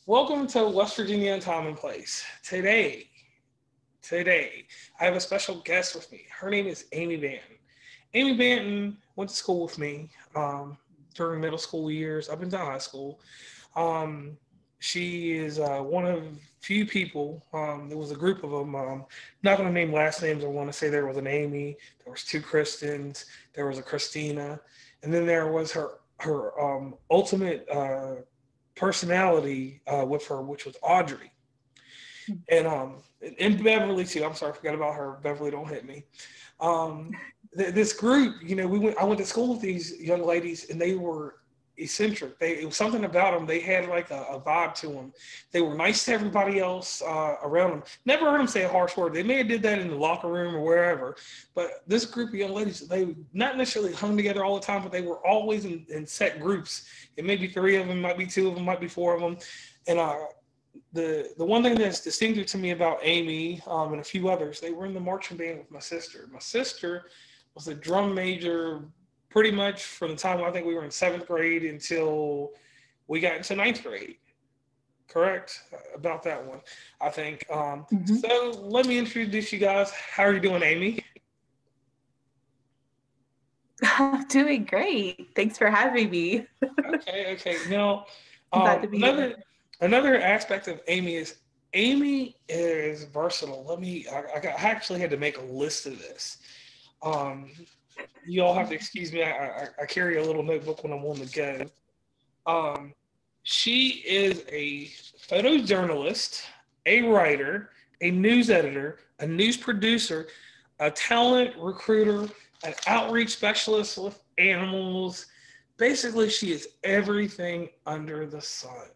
Welcome to West Virginia Uncommon Place. Today, I have a special guest with me. Her name is Amy Banton. Amy Banton went to school with me during middle school years up until high school. Um, she is one of few people. There was a group of them. Not going to name last names. I want to say there was an Amy. There was two Kristens. There was a Christina, and then there was her ultimate personality with her, which was Audrey, and Beverly too. I'm sorry, I forgot about her. Beverly, don't hit me. This group, I went to school with these young ladies, and they were eccentric. It was something about them. They had like a vibe to them. They were nice to everybody else around them. Never heard them say a harsh word. They may have did that in the locker room or wherever, but this group of young ladies, they not necessarily hung together all the time, but they were always in set groups. It may be three of them, might be two of them, might be four of them. And the one thing that's distinctive to me about Amy and a few others, they were in the marching band with my sister. My sister was a drum major pretty much from the time I think we were in seventh grade until we got into ninth grade. Correct? About that one, I think. So let me introduce you guys. How are you doing, Amy? I'm doing great. Thanks for having me. Okay. Now, I'm glad to be here. another aspect of Amy is versatile. I actually had to make a list of this. You all have to excuse me. I carry a little notebook when I'm on the go. She is a photojournalist, a writer, a news editor, a news producer, a talent recruiter, an outreach specialist with animals. Basically, she is everything under the sun.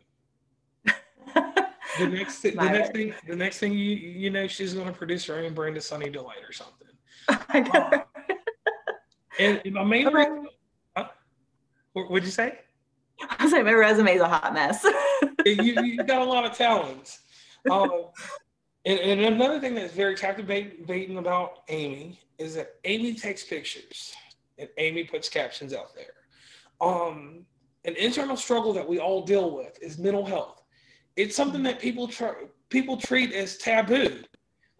The next thing you know, she's going to produce her own brand of Sunny Delight or something. I know. And my main reason, what'd you say? I was like, my resume is a hot mess. You got a lot of talents. And another thing that's very captivating about Amy is that Amy takes pictures and Amy puts captions out there. An internal struggle that we all deal with is mental health. It's something that people treat as taboo.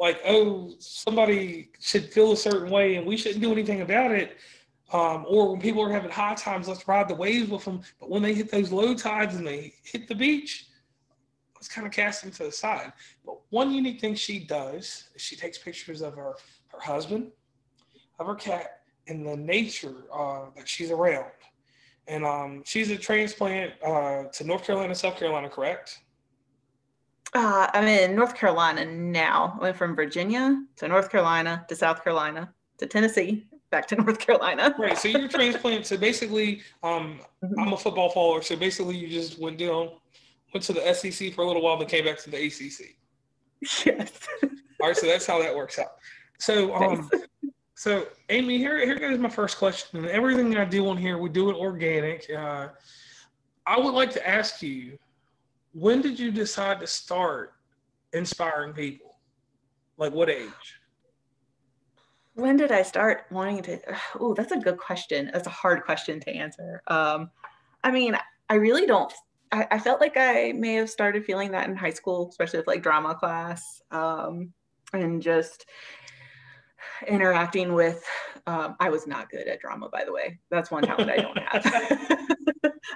Like, oh, somebody should feel a certain way and we shouldn't do anything about it. Or when people are having high times, let's ride the waves with them. But when they hit those low tides and they hit the beach, let's kind of cast them to the side. But one unique thing she does is she takes pictures of her husband, of her cat, and the nature that she's around. And she's a transplant to North Carolina, South Carolina, correct? I'm in North Carolina now. I went from Virginia to North Carolina to South Carolina to Tennessee, back to North Carolina. Right. So you're a transplant. So basically, I'm a football follower. So basically, you just went to the SEC for a little while, then came back to the ACC. Yes. All right. So that's how that works out. So, Nice. So Amy, here goes my first question. And everything that I do on here, we do it organic. I would like to ask you, when did you decide to start inspiring people? Like what age? When did I start wanting to? Oh, that's a good question. That's a hard question to answer. I mean, I really don't. I felt like I may have started feeling that in high school, especially with like drama class, and just interacting with. I was not good at drama, by the way. That's one talent I don't have.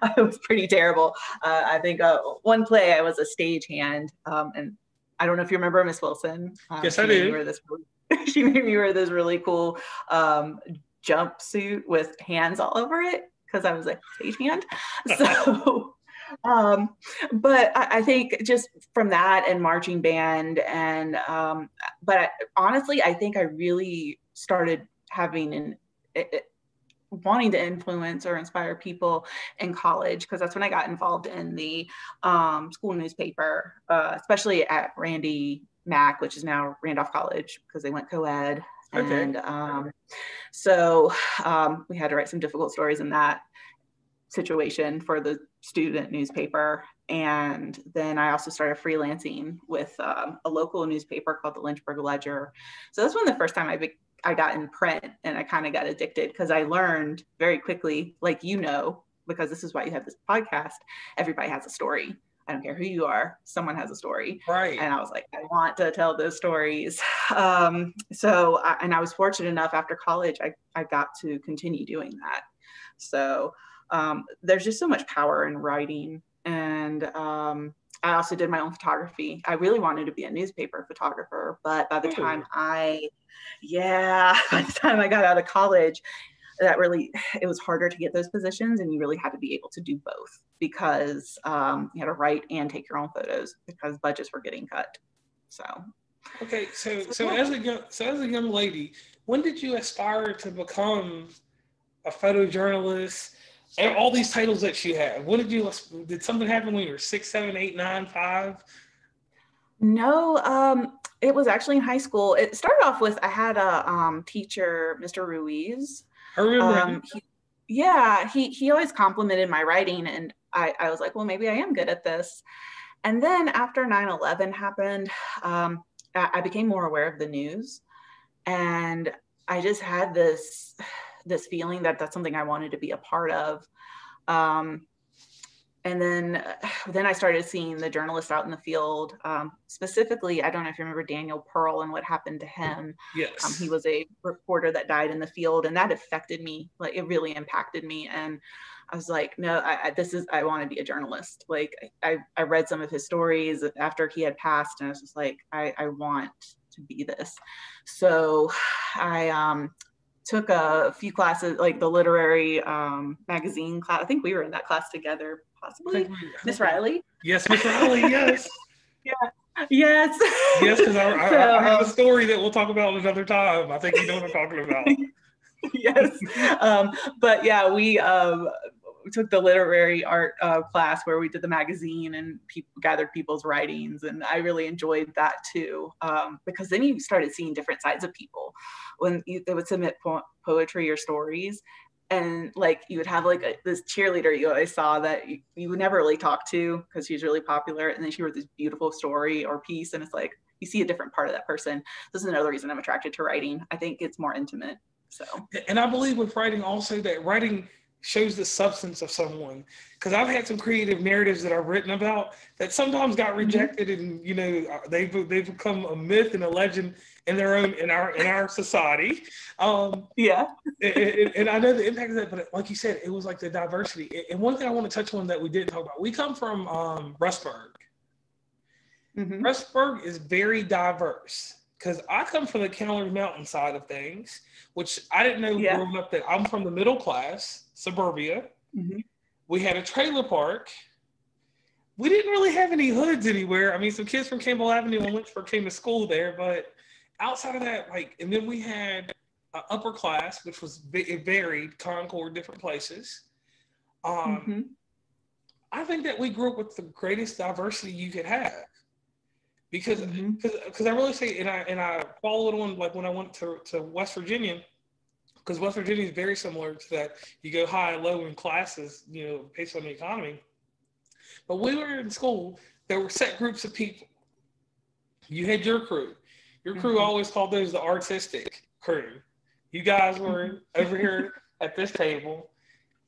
I was pretty terrible. I think one play I was a stagehand, and I don't know if you remember Miss Wilson. Yes, I do. She made me wear this really cool jumpsuit with hands all over it because I was a stagehand. So, but I think just from that and marching band but honestly, I think I really started having wanting to influence or inspire people in college because that's when I got involved in the school newspaper, especially at Randy Mack, which is now Randolph College because they went co-ed. Okay. And so we had to write some difficult stories in that situation for the student newspaper. And then I also started freelancing with a local newspaper called the Lynchburg Ledger. So that's when the first time I got in print and I kind of got addicted because I learned very quickly, like, because this is why you have this podcast, everybody has a story. I don't care who you are, someone has a story. Right. And I was like, I want to tell those stories. And I was fortunate enough after college, I got to continue doing that. So there's just so much power in writing. And I also did my own photography. I really wanted to be a newspaper photographer, but by the time by the time I got out of college, it was harder to get those positions, and you really had to be able to do both because you had to write and take your own photos because budgets were getting cut. So okay, so as a young lady, when did you aspire to become a photojournalist and all these titles that you have? Did something happen when you were 6, 7, 8, 9, 5? No, it was actually in high school. It started off with I had a teacher, Mr. Ruiz. I remember him. He always complimented my writing, and I was like, well, maybe I am good at this. And then after 9/11 happened, I became more aware of the news, and I just had this feeling that that's something I wanted to be a part of. And then I started seeing the journalists out in the field. Specifically, I don't know if you remember Daniel Pearl and what happened to him. Yes. He was a reporter that died in the field, and that affected me. Like, it really impacted me. And I was like, no, I want to be a journalist. Like, I read some of his stories after he had passed, and I was just like, I want to be this. So I took a few classes, like the literary magazine class. I think we were in that class together, possibly. Miss Riley? Yes, Miss Riley, yes. Yeah. Yes. Yes, because I have a story that we'll talk about another time. I think you know what I'm talking about. Yes. But yeah, we took the literary art class where we did the magazine and gathered people's writings, and I really enjoyed that too, because then you started seeing different sides of people when they would submit poetry or stories, and like you would have like this cheerleader you always saw that you would never really talk to because she's really popular, and then she wrote this beautiful story or piece, and it's like you see a different part of that person. This is another reason I'm attracted to writing. I think it's more intimate. So, and I believe with writing also that writing shows the substance of someone, because I've had some creative narratives that I've written about that sometimes got rejected, and you know they've become a myth and a legend in our society. Yeah. And I know the impact of that, but like you said, it was like the diversity. And one thing I want to touch on that we didn't talk about, we come from Rustburg. Mm-hmm. Rustburg is very diverse. Because I come from the Callers Mountain side of things, which I didn't know growing up that I'm from the middle class, suburbia. Mm-hmm. We had a trailer park. We didn't really have any hoods anywhere. I mean, some kids from Campbell Avenue and Lynchburg came to school there, but outside of that, and then we had upper class, which was it varied, Concord, different places. Mm-hmm. I think that we grew up with the greatest diversity you could have. Because I really say, and I followed on like when I went to West Virginia, because West Virginia is very similar to that. You go high and low in classes, you know, based on the economy. But when we were in school, there were set groups of people. You had your crew. Your crew always called those the artistic crew. You guys were over here at this table.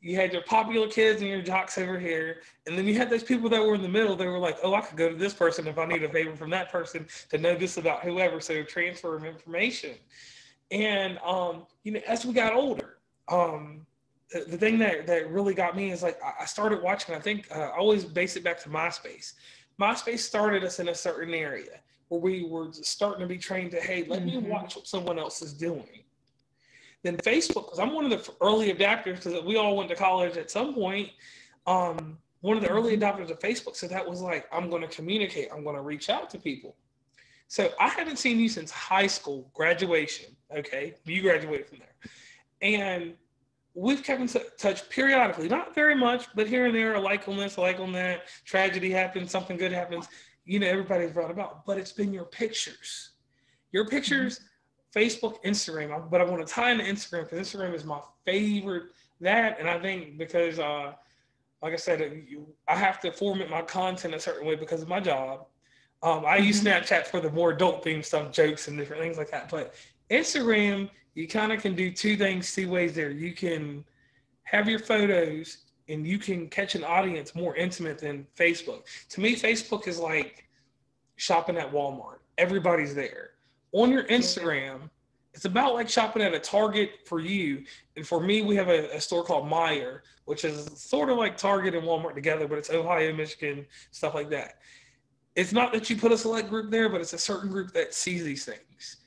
You had your popular kids and your jocks over here. And then you had those people that were in the middle. They were like, oh, I could go to this person if I need a favor from that person to know this about whoever. So transfer of information. And, you know, as we got older, the thing that really got me is like, I started watching, I think I always base it back to MySpace. MySpace started us in a certain area where we were starting to be trained to, hey, let me watch what someone else is doing. Then Facebook, because I'm one of the early adapters, because we all went to college at some point, one of the early adopters of Facebook. So that was like, I'm going to communicate. I'm going to reach out to people. So I haven't seen you since high school graduation. Okay. You graduated from there. And we've kept in touch periodically, not very much, but here and there, a like on this, a like on that. Tragedy happens, something good happens. You know, everybody's brought about, but it's been your pictures. Your pictures, Facebook, Instagram, but I want to tie into Instagram because Instagram is my favorite. That, and I think because, like I said, I have to format my content a certain way because of my job. I use Snapchat for the more adult themed stuff, jokes and different things like that. But Instagram, you kind of can do two ways there. You can have your photos and you can catch an audience more intimate than Facebook. To me, Facebook is like shopping at Walmart. Everybody's there. On your Instagram, it's about like shopping at a Target for you. And for me, we have a store called Meijer, which is sort of like Target and Walmart together, but it's Ohio, Michigan, stuff like that. It's not that you put a select group there, but it's a certain group that sees these things.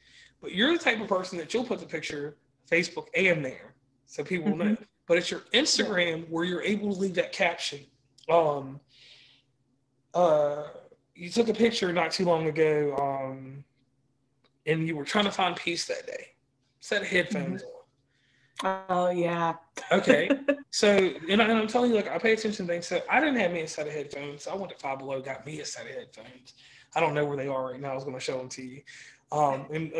But you're the type of person that you'll put the picture Facebook and there, so people know. But it's your Instagram where you're able to leave that caption. You took a picture not too long ago, and you were trying to find peace that day. Set headphones on. Oh yeah. Okay. So, and I'm telling you, like, I pay attention to things. So I didn't have me a set of headphones. So I went to Five Below, got me a set of headphones. I don't know where they are right now. I was going to show them to you.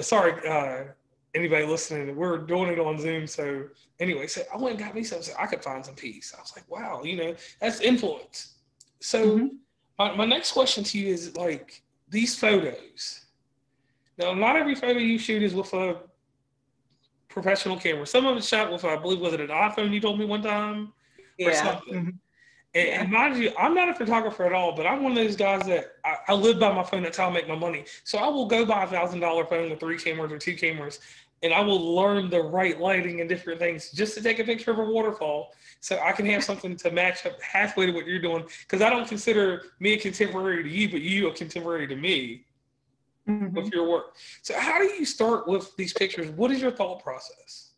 Sorry, anybody listening, we're doing it on Zoom. So anyway, so I went and got me something so I could find some peace. I was like, wow, that's influence. So my next question to you is, like, these photos. Now, not every photo you shoot is with a professional camera. Some of it's shot with, I believe, was it an iPhone you told me one time? Or something. And mind you, I'm not a photographer at all, but I'm one of those guys that I live by my phone. That's how I make my money. So I will go buy $1,000 phone with 3 cameras or 2 cameras, and I will learn the right lighting and different things just to take a picture of a waterfall so I can have something to match up halfway to what you're doing. Because I don't consider me a contemporary to you, but you a contemporary to me. With your work. So how do you start with these pictures? What is your thought process?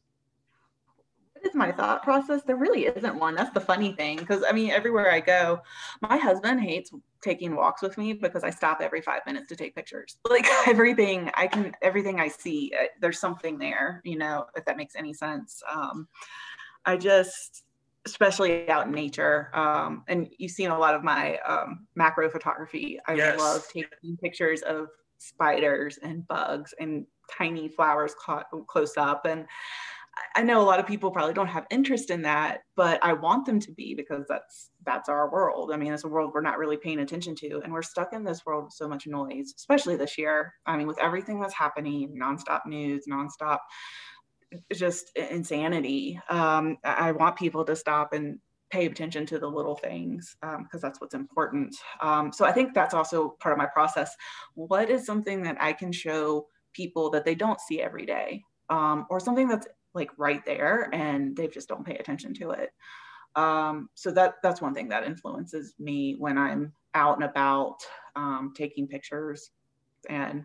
What is my thought process? There really isn't one. That's the funny thing. Because I mean, everywhere I go, my husband hates taking walks with me because I stop every 5 minutes to take pictures. Like everything I see, there's something there, if that makes any sense. I just, especially out in nature, and you've seen a lot of my macro photography. I love taking pictures of spiders and bugs and tiny flowers close up. And I know a lot of people probably don't have interest in that, but I want them to be, because that's our world. I mean, it's a world we're not really paying attention to. And we're stuck in this world with so much noise, especially this year. I mean, with everything that's happening, nonstop news, nonstop, just insanity. I want people to stop and pay attention to the little things, because that's what's important. So I think that's also part of my process. What is something that I can show people that they don't see every day, or something that's like right there and they just don't pay attention to it? So that's one thing that influences me when I'm out and about, taking pictures. And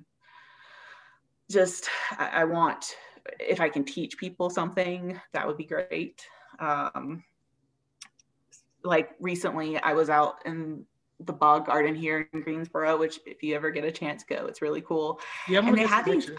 just, I want, if I can teach people something, that would be great. Like recently I was out in the bug garden here in Greensboro, which if you ever get a chance, go, it's really cool. Yeah, and they had these,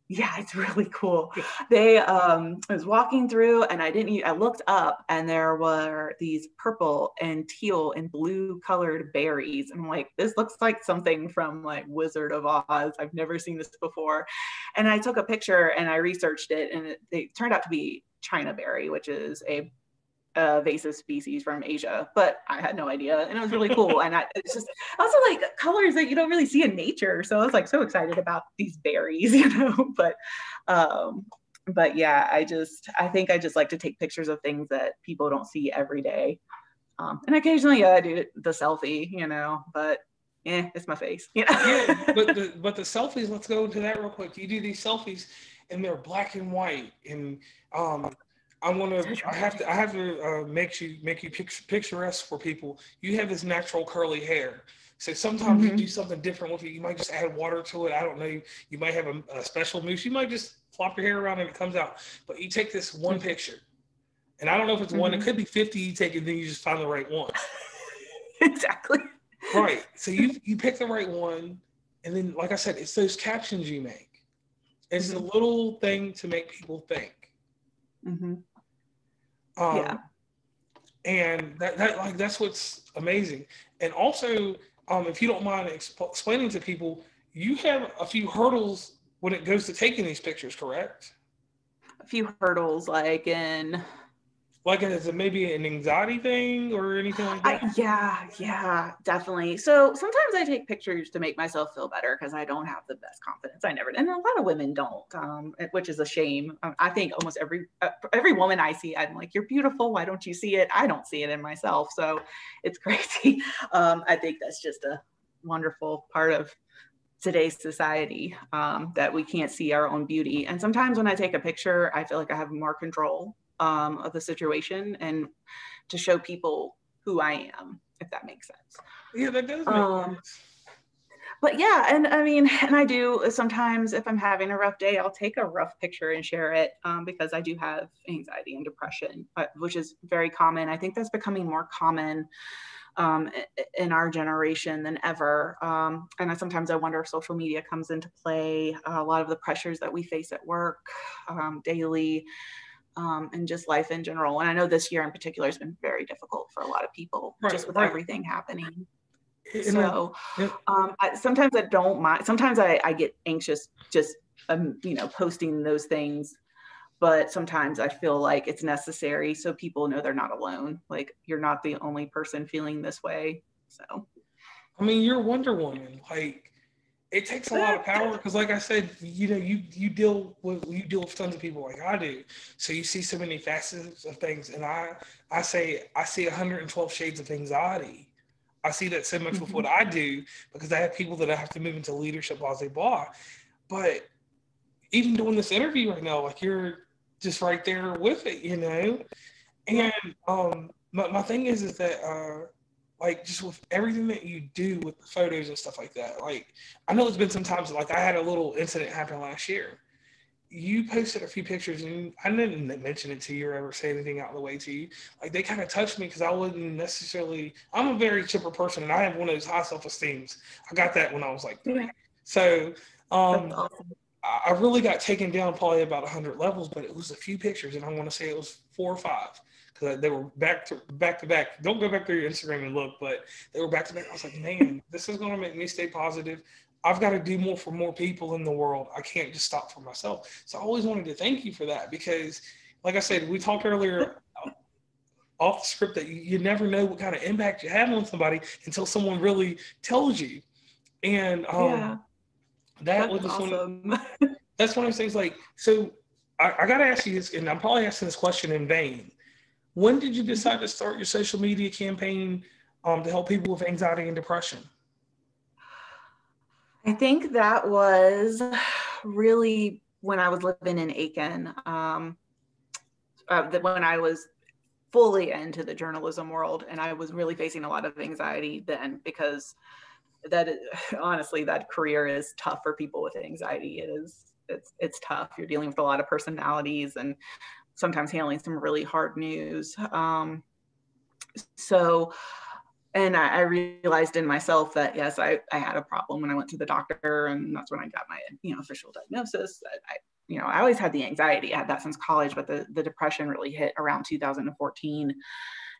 yeah, it's really cool. I was walking through and I looked up and there were these purple and teal and blue colored berries. And I'm like, this looks like something from like Wizard of Oz. I've never seen this before. And I took a picture and I researched it, and it turned out to be China berry, which is a invasive species from Asia, but I had no idea, and it was really cool. And it's just also like colors that you don't really see in nature, so I was like so excited about these berries, but yeah, I think I just like to take pictures of things that people don't see every day, and occasionally I do the selfie, but it's my face. Yeah, but the selfies, let's go into that real quick. You do these selfies and they're black and white, and I have to make you picturesque for people. You have this natural curly hair, so sometimes you do something different with it. You might just add water to it. I don't know. You might have a special mousse. You might just flop your hair around and it comes out. But you take this one picture, and I don't know if it's one. It could be 50 you take, and then you just find the right one. Exactly. Right. So you pick the right one, and then, like I said, it's those captions you make. It's the little thing to make people think. Yeah. And that's what's amazing. And also, if you don't mind explaining to people, you have a few hurdles when it goes to taking these pictures, correct? A few hurdles, like in Like, is it maybe an anxiety thing or anything like that? Yeah, definitely. So sometimes I take pictures to make myself feel better because I don't have the best confidence. I never, and a lot of women don't, which is a shame. I think almost every woman I see, I'm like, you're beautiful. Why don't you see it? I don't see it in myself. So it's crazy. I think that's just a wonderful part of today's society, that we can't see our own beauty. And sometimes when I take a picture, I feel like I have more control of the situation and to show people who I am, if that makes sense. Yeah, that does make sense. But yeah, and I mean, and I do sometimes if I'm having a rough day, I'll take a rough picture and share it, because I do have anxiety and depression, which is very common. I think that's becoming more common in our generation than ever. And sometimes I wonder if social media comes into play, a lot of the pressures that we face at work daily, and just life in general. And I know this year in particular has been very difficult for a lot of people, just with everything happening. So sometimes I don't mind. Sometimes I get anxious just, posting those things. But sometimes I feel like it's necessary so people know they're not alone. Like, you're not the only person feeling this way. So, I mean, you're Wonder Woman. Like, it takes a lot of power because, like I said, you deal with tons of people like I do. So you see so many facets of things, and I say I see 112 shades of anxiety. I see that so much with what I do because I have people that I have to move into leadership, blah, blah, blah. But even doing this interview right now, like, you're just right there with it, And my thing is that like, just with everything that you do with the photos and stuff like that, like, I know it's been some times, like I had a little incident happen last year. You posted a few pictures and I didn't mention it to you or ever say anything out of the way to you. Like, they kind of touched me because I wouldn't necessarily, I'm a very chipper person and I have one of those high self-esteems. I got that when I was like 3. So that's awesome. I really got taken down probably about 100 levels, but it was a few pictures, and I want to say it was 4 or 5 because they were back to back. Don't go back through your Instagram and look, but they were back to back. I was like, man, this is going to make me stay positive. I've got to do more for more people in the world. I can't just stop for myself. So I always wanted to thank you for that because, like I said, we talked earlier off the script that you never know what kind of impact you have on somebody until someone really tells you. And that was just awesome. That's one of those things. Like, so I got to ask you this, and I'm probably asking this question in vain. When did you decide to start your social media campaign to help people with anxiety and depression? I think that was really when I was living in Aiken, when I was fully into the journalism world, and I was really facing a lot of anxiety then because honestly, that career is tough for people with anxiety. It's tough. You're dealing with a lot of personalities and sometimes handling some really hard news. And I realized in myself that, yes, I had a problem when I went to the doctor, and that's when I got my, official diagnosis. I always had the anxiety. I had that since college, but the depression really hit around 2014.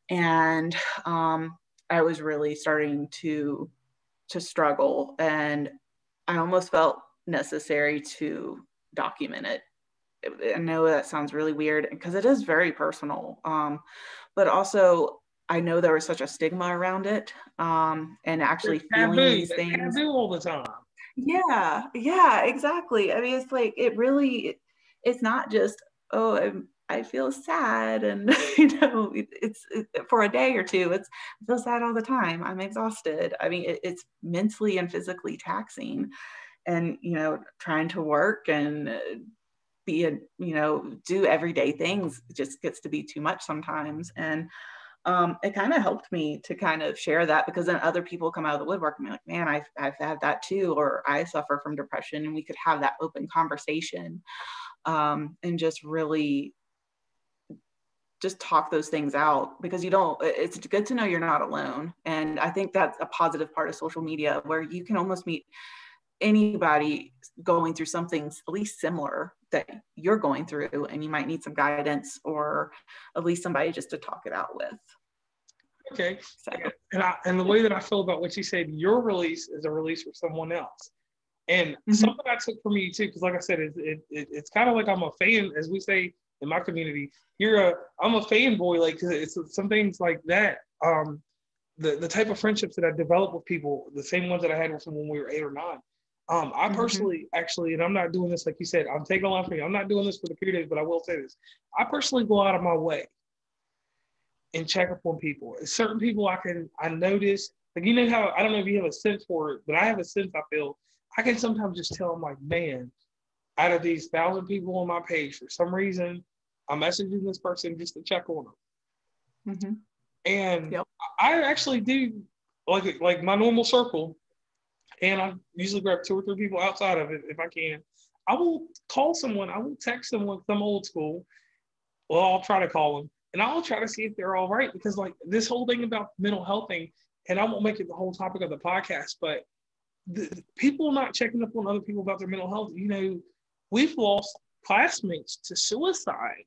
And I was really starting to struggle, and I almost felt necessary to document it. I know that sounds really weird because it is very personal, but also I know there was such a stigma around it, and actually feeling these things. Taboo all the time. Yeah, exactly. I mean, it's like it's not just, oh, I feel sad, and it's for a day or two. I feel sad all the time. I'm exhausted. I mean, it's mentally and physically taxing, and trying to work and do everyday things just gets to be too much sometimes. And it kind of helped me to kind of share that, because then other people come out of the woodwork and be like, man, I've had that too, or I suffer from depression, and we could have that open conversation, and just really just talk those things out, because it's good to know you're not alone. And I think that's a positive part of social media, where you can almost meet anybody going through something at least similar that you're going through, and you might need some guidance or at least somebody just to talk it out with. Okay. So. And the way that I feel about what you said, your release is a release for someone else. And something I took from you too, because like I said, it's kind of like I'm a fan, as we say in my community. I'm a fanboy, like, 'cause it's some things like that. The type of friendships that I develop with people, the same ones that I had with them when we were 8 or 9. I personally, actually, and I'm not doing this like you said, I'm taking a line from you. I'm not doing this for the kudos, but I will say this. I personally go out of my way and check up on people. Certain people I notice, like, you know how, I don't know if you have a sense for it, but I have a sense, I feel, I can sometimes just tell, I'm like, man, out of these 1,000 people on my page, for some reason, I'm messaging this person just to check on them. And yep. I actually do, like my normal circle, and I usually grab 2 or 3 people outside of it if I can. I will call someone, I will text someone, some old school. Well, I'll try to call them, and I'll try to see if they're all right, because like this whole thing about mental health thing, and I won't make it the whole topic of the podcast, but the people not checking up on other people about their mental health, you know, we've lost classmates to suicide.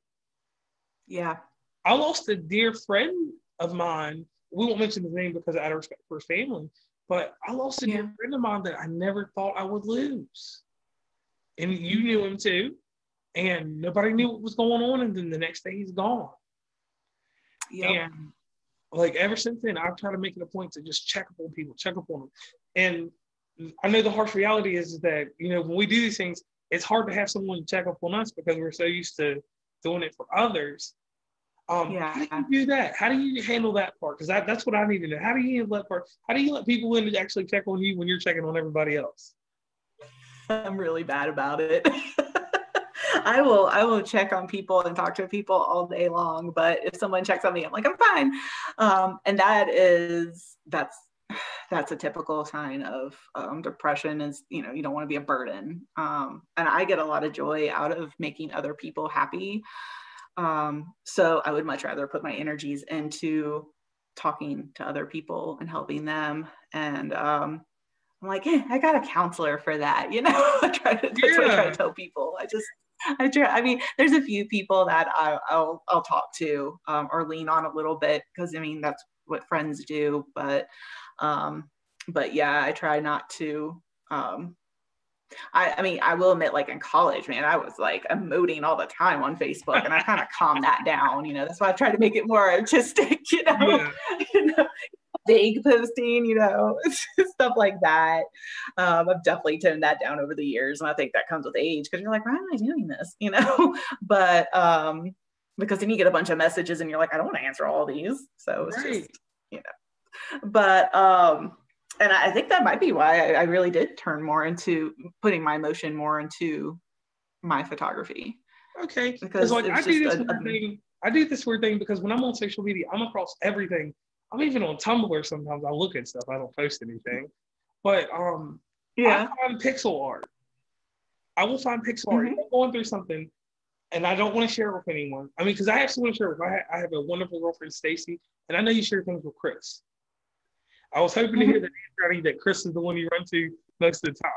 Yeah. I lost a dear friend of mine. We won't mention his name because out of respect for his family, but I lost a dear friend of mine that I never thought I would lose. And you knew him too. And nobody knew what was going on. And then the next day he's gone. Yep. And like ever since then, I've tried to make it a point to just check up on people, check up on them. And I know the harsh reality is that, you know, when we do these things, it's hard to have someone check up on us because we're so used to doing it for others. How do you do that? How do you handle that part? Because that's what I need to know. How do you handle that part? How do you let people in to actually check on you when you're checking on everybody else? I'm really bad about it. I will check on people and talk to people all day long, but if someone checks on me, I'm like, I'm fine. And that's a typical sign of depression, is, you know, you don't want to be a burden. And I get a lot of joy out of making other people happy. So I would much rather put my energies into talking to other people and helping them. And I'm like, hey, I got a counselor for that, you know. That's what I try to tell people. I try. I mean, there's a few people that I'll talk to or lean on a little bit, because I mean that's what friends do. But yeah, I try not to. I mean, I will admit, like in college, man, I was like emoting all the time on Facebook, and I kind of calmed that down. You know, that's why I try to make it more artistic. You know, vague posting, you know, stuff like that. I've definitely toned that down over the years, and I think that comes with age, because you're like, why am I doing this? You know, but because then you get a bunch of messages, and you're like, I don't want to answer all these, so it's just, you know, but and I think that might be why I really did turn more into putting my emotion more into my photography. Okay, because like I do this weird thing because when I'm on social media, I'm across everything. I'm even on Tumblr sometimes. I look at stuff. I don't post anything. But I find pixel art. I will find pixel art. If I'm going through something and I don't want to share it with anyone. I mean, because I have someone to share with. I have a wonderful girlfriend, Stacy, and I know you share things with Chris. I was hoping to hear that Chris is the one you run to most of the time.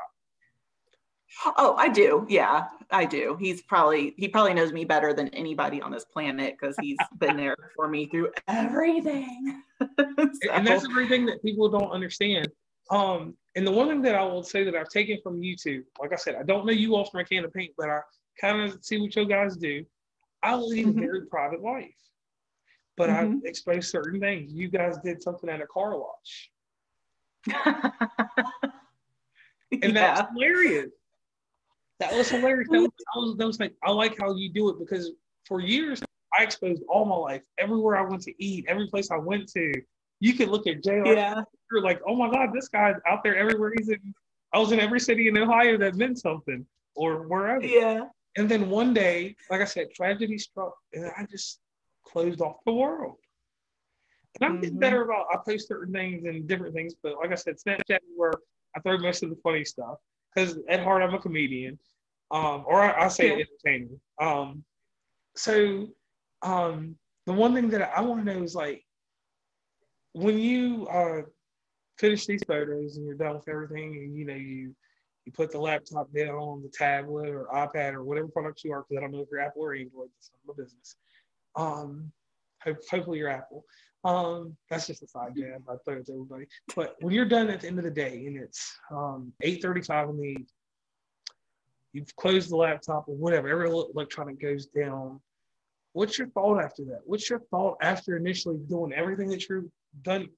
Oh, I do. Yeah, I do. He probably knows me better than anybody on this planet, because he's been there for me through everything. So. And that's the great thing that people don't understand. And the one thing that I will say that I've taken from YouTube, like I said, I don't know you all from a can of paint, but I kind of see what you guys do. I lead a very private life, but I expose certain things. You guys did something at a car wash. And that's hilarious. That was hilarious. That was like, I like how you do it, because for years I exposed all my life. Everywhere I went to eat, every place I went to, you could look at JR. You're like, oh my God, this guy's out there everywhere. I was in every city in Ohio that meant something, or wherever. Yeah. And then one day, like I said, tragedy struck, and I just closed off the world. And I'm getting better about, I post certain things and different things, but like I said, Snapchat is where I throw most of the funny stuff. Because at heart, I'm a comedian, or I say entertainer. So the one thing that I want to know is, like, when you finish these photos and you're done with everything, and you know you put the laptop down on the tablet or iPad or whatever product you are, because I don't know if you're Apple or Android. That's not my business. Hopefully you're Apple. That's just a side jab. I throw it to everybody. But when you're done at the end of the day and it's 8:35 in the evening, you've closed the laptop or whatever, every electronic goes down. What's your thought after that? What's your thought after initially doing everything that you're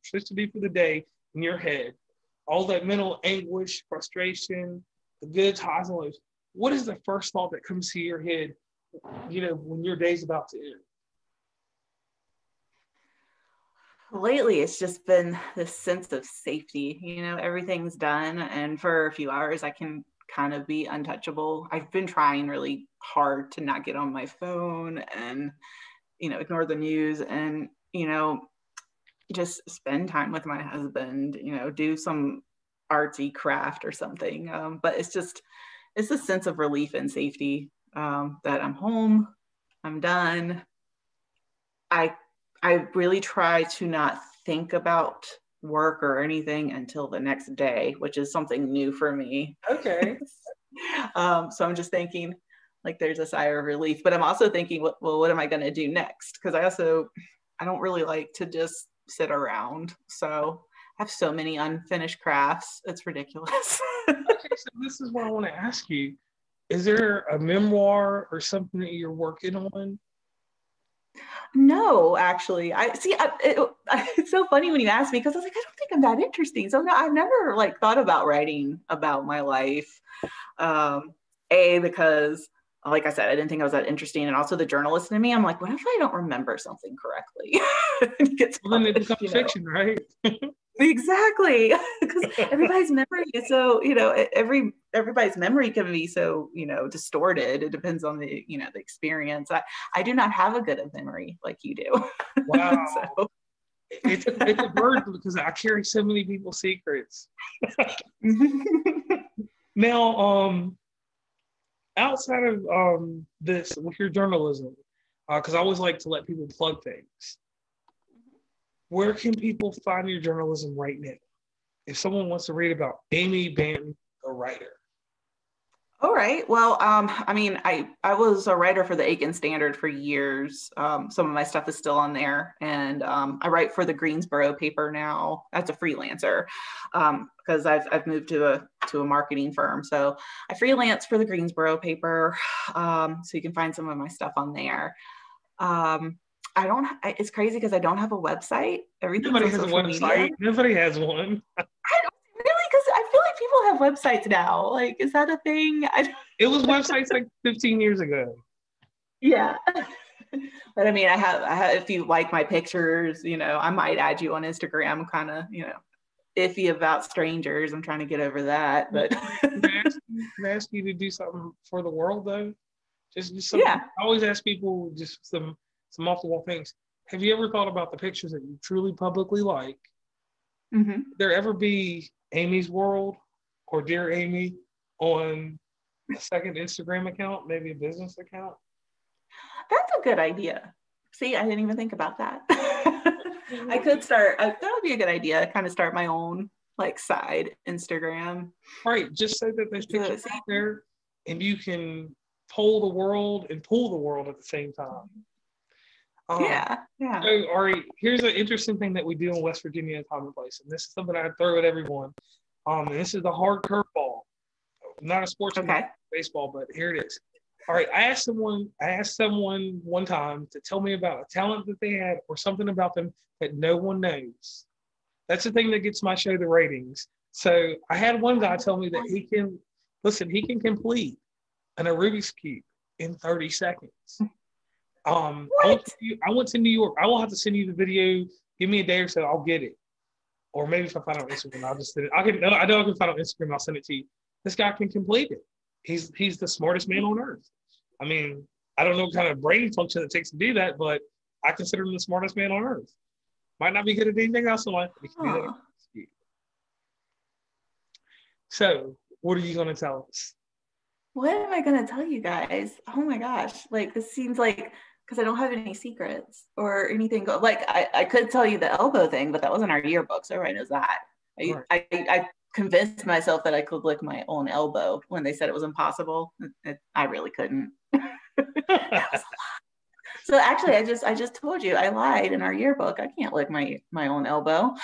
supposed to do for the day in your head? All that mental anguish, frustration, the good highs and lows. What is the first thought that comes to your head, when your day's about to end? Lately, it's just been this sense of safety. Everything's done, and for a few hours, I can kind of be untouchable. I've been trying really hard to not get on my phone and, ignore the news and, just spend time with my husband, do some artsy craft or something. But it's a sense of relief and safety, that I'm home, I'm done. I really try to not think about work or anything until the next day, which is something new for me. Okay. So I'm just thinking, like, there's a sigh of relief, but I'm also thinking, what am I going to do next? Because I don't really like to just sit around. So I have so many unfinished crafts. It's ridiculous. Okay, so this is what I want to ask you. Is there a memoir or something that you're working on? No, actually, it's so funny when you ask me, because I was like, I don't think I'm that interesting. So no, I've never thought about writing about my life. Because, like I said, I didn't think I was that interesting, and also the journalist in me, I'm like, what if I don't remember something correctly? Well, then it becomes fiction, right? Exactly, because everybody's memory is so, everybody's memory can be so, distorted. It depends on the, the experience. I do not have a good memory like you do. Wow. So. It's a burden because I carry so many people's secrets. Now, outside of this, with your journalism, because I always like to let people plug things. Where can people find your journalism right now? If someone wants to read about Amy Banton, a writer. All right. Well, I was a writer for the Aiken Standard for years. Some of my stuff is still on there, and I write for the Greensboro paper now as a freelancer, because I've moved to a marketing firm. So I freelance for the Greensboro paper, so you can find some of my stuff on there. It's crazy because I don't have a website. Everything's Nobody on has a social website. media. Nobody has one. Really, because I feel like people have websites now. Like, is that a thing? It was websites like 15 years ago. Yeah. But I mean, I have, if you like my pictures, I might add you on Instagram. I'm kind of, iffy about strangers. I'm trying to get over that. But can I ask you to do something for the world, though? Just something. Yeah. I always ask people just some off the wall things. Have you ever thought about the pictures that you truly publicly like? Mm-hmm. Would there ever be Amy's World or Dear Amy on a second Instagram account, maybe a business account? That's a good idea. See, I didn't even think about that. I could start, that would be a good idea, kind of start my own side Instagram. Right, just so that there's pictures out there and you can poll the world and pull the world at the same time. Yeah. So, Ari, here's an interesting thing that we do in West Virginia at Commonplace, and this is something I throw at everyone. And this is the hard curveball. Not a sportsman, baseball, but here it is. All right, I asked someone one time to tell me about a talent that they had or something about them that no one knows. That's the thing that gets my show the ratings. So I had one guy tell me that he can complete a Rubik's Cube in 30 seconds. I went to New York. I will have to send you the video. Give me a day or so. I'll get it. Or maybe if I find it on Instagram, I'll just send it. I know I can find it on Instagram. I'll send it to you. This guy can complete it. He's the smartest man on earth. I mean, I don't know what kind of brain function it takes to do that, but I consider him the smartest man on earth. Might not be good at anything else in life, but he can do that. So, what are you going to tell us? What am I going to tell you guys? Oh my gosh. This seems like, because I don't have any secrets or anything. I could tell you the elbow thing, but that wasn't our yearbook, so everybody knows that. I convinced myself that I could lick my own elbow when they said it was impossible. I really couldn't. So actually, I just told you I lied in our yearbook. I can't lick my own elbow.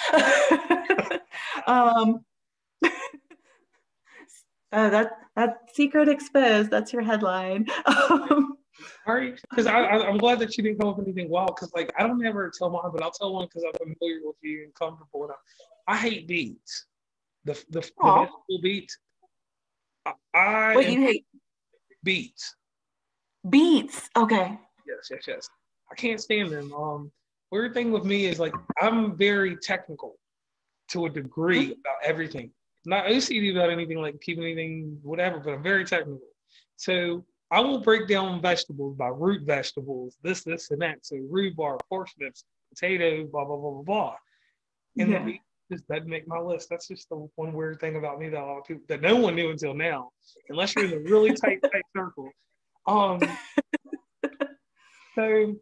That secret exposed. That's your headline. All right, because I'm glad that you didn't come up with anything wild. Because like I don't ever tell mine, but I'll tell one because I'm familiar with you and comfortable enough. I hate beets. The Aw. vegetable beets. I What am you hate? beets. Beets. Okay. Yes, yes, yes. I can't stand them. Weird thing with me is like I'm very technical to a degree Mhm. about everything. Not OCD about anything like keeping anything, whatever, but I'm very technical. So I will break down vegetables by root vegetables, this, and that. So rhubarb, parsnips, potatoes, blah, blah, blah, blah, blah. And the Yeah. beet just doesn't make my list. That's just the one weird thing about me that a lot of people that no one knew until now, unless you're in a really tight circle. Um, so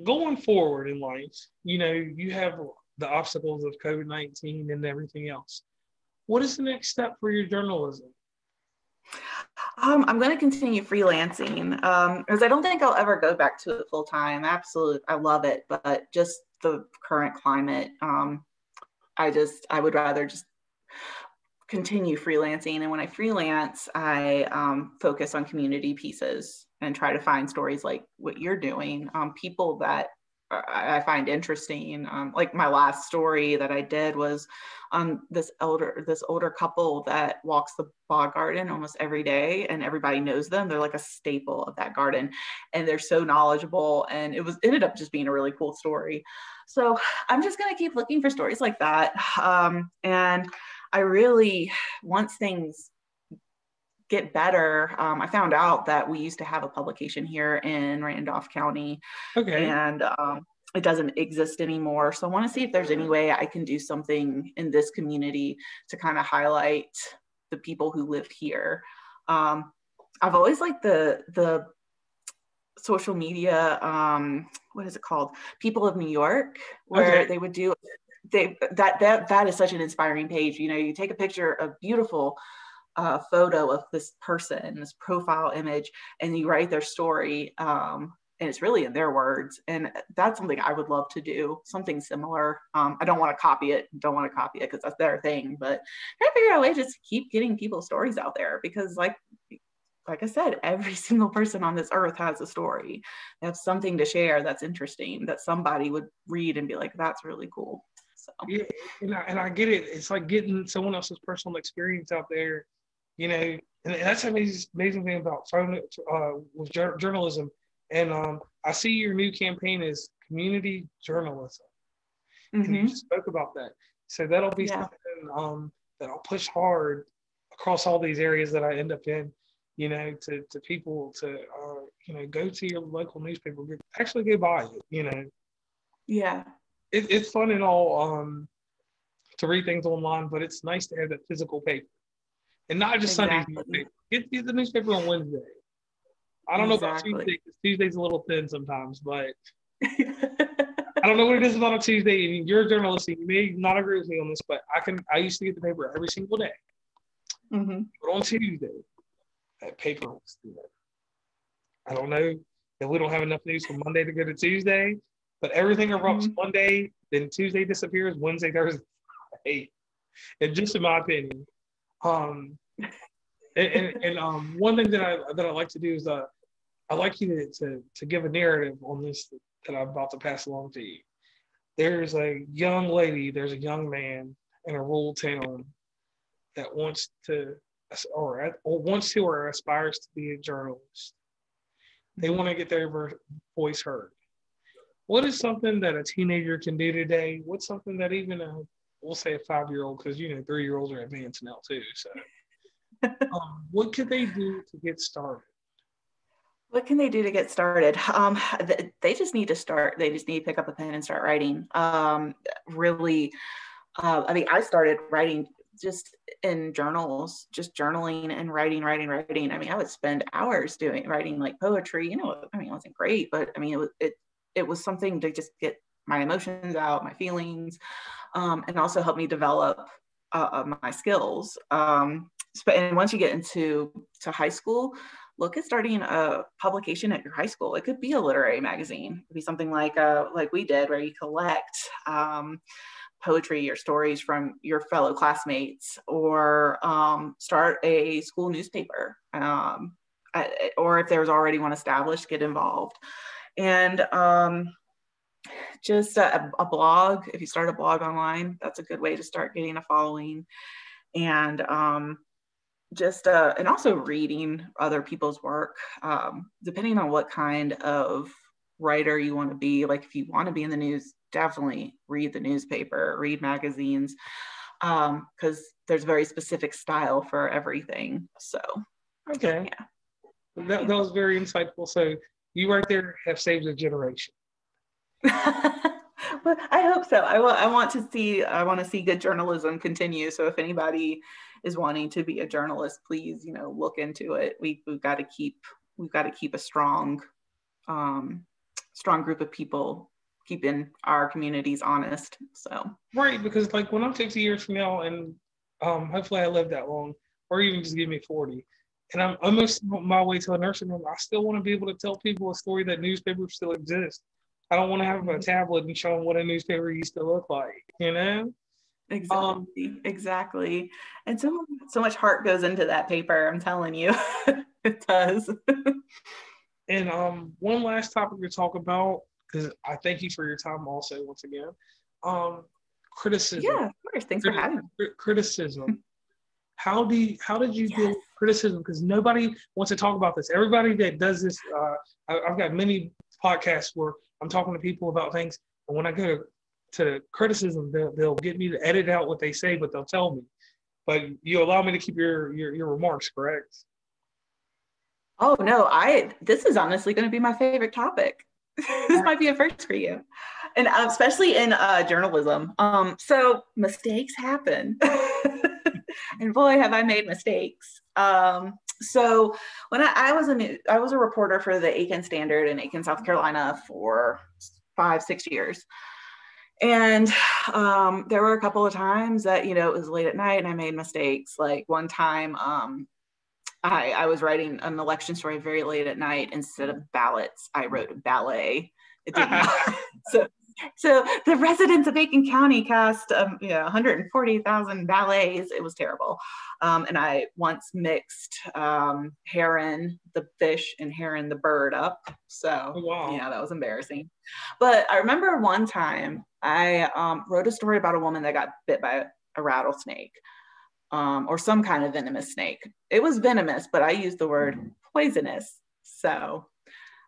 going forward in life, you have the obstacles of COVID-19 and everything else. What is the next step for your journalism? I'm going to continue freelancing because I don't think I'll ever go back to it full time. Absolutely, I love it, but just the current climate, I would rather just continue freelancing. And when I freelance, I focus on community pieces and try to find stories like what you're doing, people that I find interesting. Like my last story that I did was this older couple that walks the bog garden almost every day, and everybody knows them. They're like a staple of that garden, and they're so knowledgeable. And ended up just being a really cool story. So I'm just gonna keep looking for stories like that. And I really, once things get better, I found out that we used to have a publication here in Randolph County, Okay. and it doesn't exist anymore. So I want to see if there's any way I can do something in this community to kind of highlight the people who live here. I've always liked the social media, what is it called, People of New York, where Okay. they would do that is such an inspiring page. You take a picture, a beautiful photo of this person, this profile image, and you write their story, and it's really in their words. And that's something I would love to do, something similar. I don't want to copy it because that's their thing, but try to figure out a way to just keep getting people's stories out there, because like I said, every single person on this earth has a story. They have something to share that's interesting, that somebody would read and be like, that's really cool. So, Yeah, and I get it. It's like getting someone else's personal experience out there, and that's the amazing thing about with journalism. And I see your new campaign is community journalism, and you mm-hmm. just spoke about that. So that'll be Yeah. something that I'll push hard across all these areas that I end up in. To people to go to your local newspaper, actually go buy it. Yeah. It's fun and all to read things online, but it's nice to have that physical paper and not just Sunday's Exactly. newspaper. Get the newspaper on Wednesday. I don't know about Exactly. Tuesday because Tuesday's a little thin sometimes, but I don't know what it is about a Tuesday. And you're a journalist, and you may not agree with me on this, but I used to get the paper every single day. mm-hmm. But on Tuesday, that paper was thin. I don't know if we don't have enough news from Monday to go to Tuesday, but everything erupts Mm-hmm. Monday, then Tuesday disappears, Wednesday, Thursday, Friday. And just in my opinion. And one thing that I like to do is I like you to give a narrative on this that I'm about to pass along to you. There's a young lady, there's a young man in a rural town that wants to or aspires to be a journalist. They want to get their voice heard. What is something that a teenager can do today? What's something that even we'll say a 5-year-old, because 3-year-olds are advanced now too. So what could they do to get started? What can they do to get started? They just need to start. They just need to pick up a pen and start writing. Really, I started writing just in journals, just journaling and writing. I would spend hours writing like poetry. It wasn't great, but it was something to just get my emotions out, my feelings, and also help me develop my skills. And once you get into high school, look at starting a publication at your high school. It could be a literary magazine. It could be something like we did, where you collect poetry or stories from your fellow classmates, or start a school newspaper. or if there's already one established, get involved. And just a blog, if you start a blog online, that's a good way to start getting a following. And and also reading other people's work, depending on what kind of writer you want to be. Like if you want to be in the news, definitely read the newspaper, read magazines, because there's a very specific style for everything. So okay, that was very insightful. So you right there have saved a generation. Well, I hope so. I want to see good journalism continue. So if anybody is wanting to be a journalist, please, look into it. We've got to keep a strong group of people, keeping our communities honest. So right, because like when I'm 50 years from now, and hopefully I live that long, or even just give me 40, and I'm almost on my way to a nursing home, I still want to be able to tell people a story that newspapers still exist. I don't want to have a tablet and show them what a newspaper used to look like, Exactly. And so much heart goes into that paper, I'm telling you. It does. And one last topic to talk about, because I thank you for your time also once again. Criticism. Yeah, of course. Thanks for having me. Criticism. How did you deal with criticism? Because nobody wants to talk about this. Everybody that does this, I've got many podcasts where I'm talking to people about things, and when I go to criticism, they'll get me to edit out what they say, but they'll tell me. But you allow me to keep your remarks, correct? Oh no, this is honestly going to be my favorite topic. This might be a first for you, and especially in journalism. So mistakes happen, and boy, have I made mistakes. So when I was a reporter for the Aiken Standard in Aiken, South Carolina for 5-6 years. And there were a couple of times that, it was late at night and I made mistakes. Like one time I was writing an election story very late at night. Instead of ballots, I wrote ballet. It did not. So the residents of Aiken County cast 140,000 ballets. It was terrible. And I once mixed heron, the fish, and heron, the bird up. So yeah, that was embarrassing. But I remember one time I wrote a story about a woman that got bit by a rattlesnake, or some kind of venomous snake. It was venomous, but I used the word poisonous. So,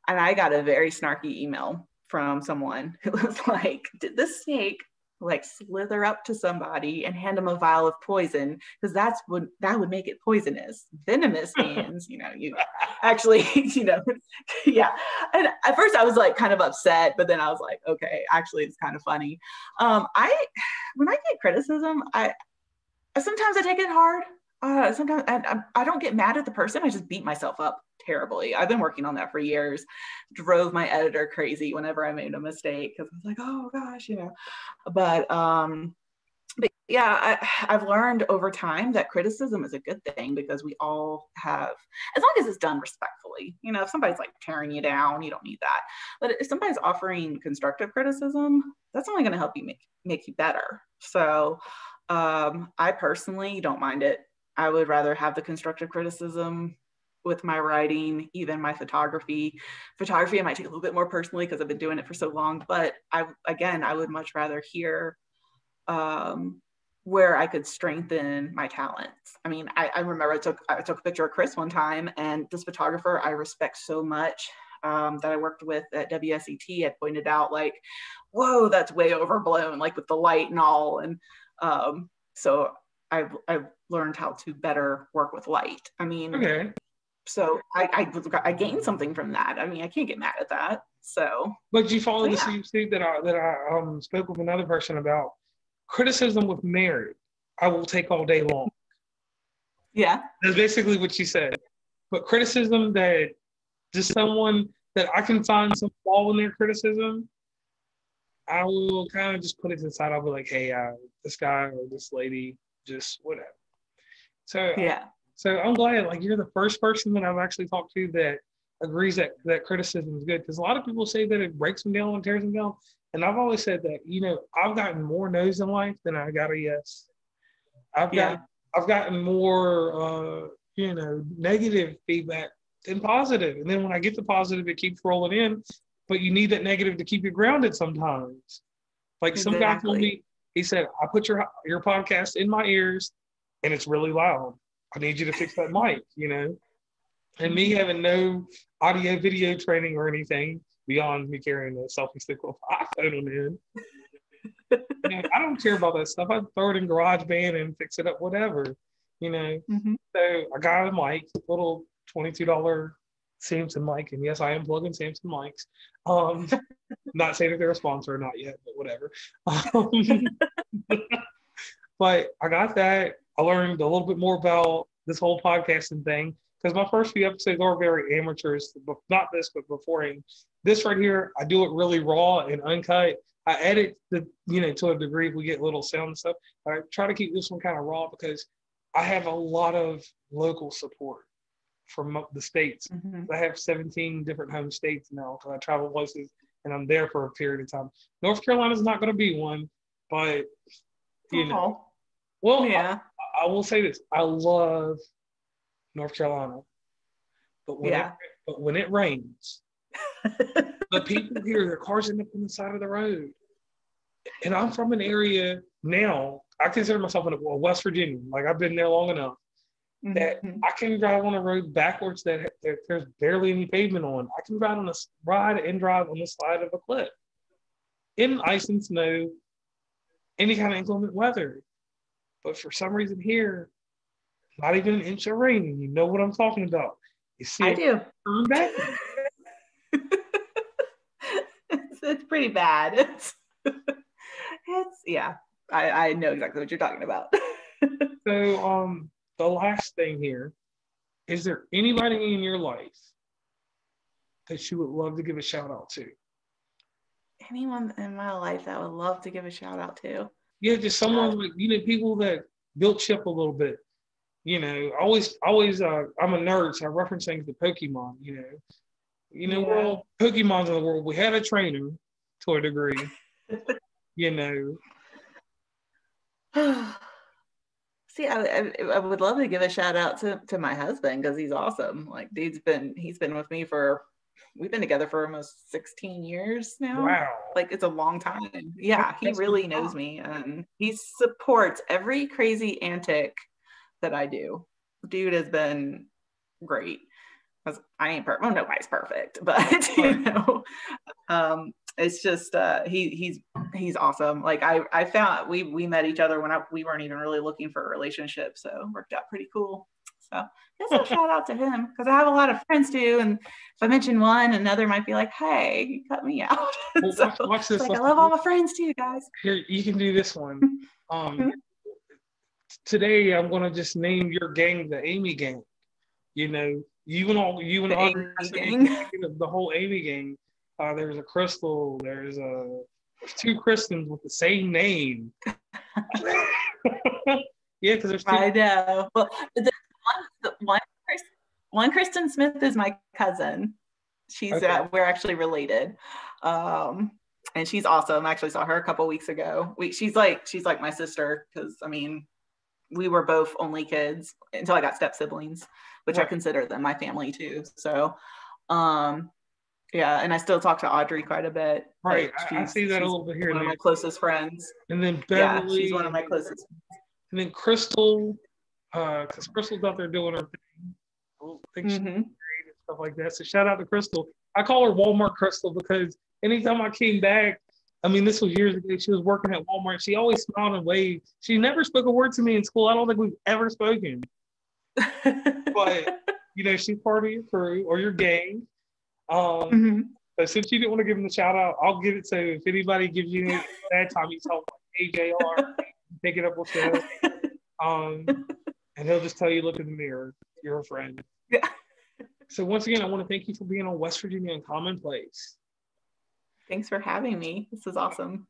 and I got a very snarky email from someone who was like, did this snake like slither up to somebody and hand them a vial of poison? Because that would make it poisonous. Venomous means, you actually, yeah. And at first I was like kind of upset, but then I was like, okay, actually it's kind of funny. When I get criticism, sometimes I take it hard. Sometimes I don't get mad at the person. I just beat myself up terribly. I've been working on that for years. Drove my editor crazy whenever I made a mistake because I was like, oh gosh, But yeah, I've learned over time that criticism is a good thing because we all have, as long as it's done respectfully. If somebody's like tearing you down, you don't need that. But if somebody's offering constructive criticism, that's only going to help you make you better. So I personally don't mind it. I would rather have the constructive criticism with my writing, even my photography. Photography, I might take a little bit more personally because I've been doing it for so long, but I would much rather hear where I could strengthen my talents. I mean, I remember I took a picture of Chris one time, and this photographer I respect so much that I worked with at WSET had pointed out like, whoa, that's way overblown, like with the light and all. And so I've learned how to better work with light. I mean, okay. So I gained something from that. I mean, I can't get mad at that. So, but you follow the same suit that I spoke with another person about. Criticism with merit, I will take all day long. Yeah, that's basically what you said. But criticism that just someone that I can find some flaw in their criticism, I will kind of just put it to the side. I'll be like, hey, this guy or this lady, just whatever. So yeah. So I'm glad, like, you're the first person that I've actually talked to that agrees that criticism is good. Because a lot of people say that it breaks them down and tears them down. And I've always said that, I've gotten more no's in life than I got a yes. I've gotten more, negative feedback then positive. And then when I get the positive, it keeps rolling in. But you need that negative to keep you grounded sometimes. Like some guy told me, he said, I put your podcast in my ears and it's really loud. I need you to fix that mic, you know? And me having no audio video training or anything beyond me carrying a selfie stick with iPhone on the end. You know, I don't care about that stuff. I throw it in GarageBand and fix it up, whatever, you know? So I got a mic, little $22 Samson mic, and yes, I am plugging Samson mics. Not saying that they're a sponsor or not yet, but whatever. But I got that. I learned a little bit more about this whole podcasting thing because my first few episodes are very amateurish. Not this, but beforehand. This right here, I do it really raw and uncut. I edit to a degree if we get little sound and stuff. I try to keep this one kind of raw because I have a lot of local support from the states. I have 17 different home states now because I travel places and I'm there for a period of time. North Carolina is not going to be one, but you know. Well, yeah. I will say this: I love North Carolina, but when it rains, the people here, their cars end up on the side of the road. And I'm from an area now. I consider myself in West Virginia. Like I've been there long enough that I can drive on a road backwards that there's barely any pavement on. I can drive on the side of a cliff in ice and snow, any kind of inclement weather. But for some reason here, not even an inch of rain, and you know what I'm talking about. You see, I do. Turn back. It's pretty bad. Yeah. I know exactly what you're talking about. So, the last thing here, is there anybody in your life that you would love to give a shout out to? Anyone in my life that I would love to give a shout out to? Yeah, just someone like, people that built you up a little bit. Always, I'm a nerd, so I reference things to Pokemon, we're all Pokemons in the world. We had a trainer to a degree, See, I would love to give a shout out to my husband because he's awesome. Like, he's been with me we've been together for almost 16 years now. Wow. Like, it's a long time. Yeah, he really knows me, and he supports every crazy antic that I do. Dude has been great. I ain't perfect. Well, nobody's perfect, but it's just he's awesome. Like I found we met each other when we weren't even really looking for a relationship, so it worked out pretty cool. So just a shout out to him because I have a lot of friends too, and if I mention one, another might be like, "Hey, you cut me out." Well, so watch this. Like, I love all my friends too, guys. Here, you can do this one. Today I'm gonna just name your gang the Amy Gang. You and Audrey, the whole Amy Gang. There's a Crystal. There's two Kristens with the same name. Yeah, because there's two. I know. Well, one Kristen Smith is my cousin. She's we're actually related, and she's awesome. I actually saw her a couple weeks ago. She's like my sister because we were both only kids until I got step siblings, which I consider them my family too. So, yeah, and I still talk to Audrey quite a bit. Right, I see that a little bit here. One of my closest friends. And then Beverly. Yeah, she's one of my closest. And then Crystal, because Crystal's out there doing her thing. I think she's great and stuff like that. So shout out to Crystal. I call her Walmart Crystal because anytime I came back, this was years ago, she was working at Walmart. She always smiled and waved. She never spoke a word to me in school. I don't think we've ever spoken. But, she's part of your crew or your gang. But since you didn't want to give him the shout out, I'll give it to if anybody gives you that time, you tell like AJR, pick it up with him. And he'll just tell you, look in the mirror, you're a friend. Yeah. So once again, I want to thank you for being on West Virginia and Commonplace. Thanks for having me. This is awesome.